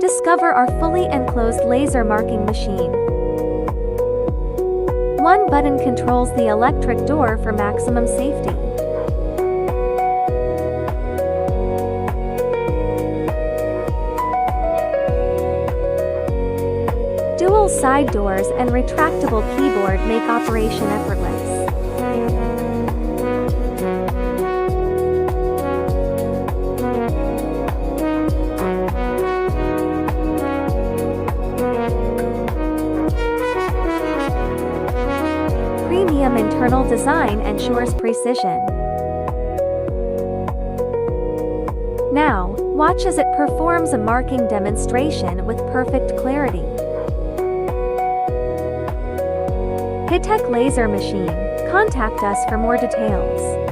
Discover our fully enclosed laser marking machine. One button controls the electric door for maximum safety. Dual side doors and retractable keyboard make operation effortless. Premium internal design ensures precision. Now, watch as it performs a marking demonstration with perfect clarity. Hitec Laser Machine. Contact us for more details.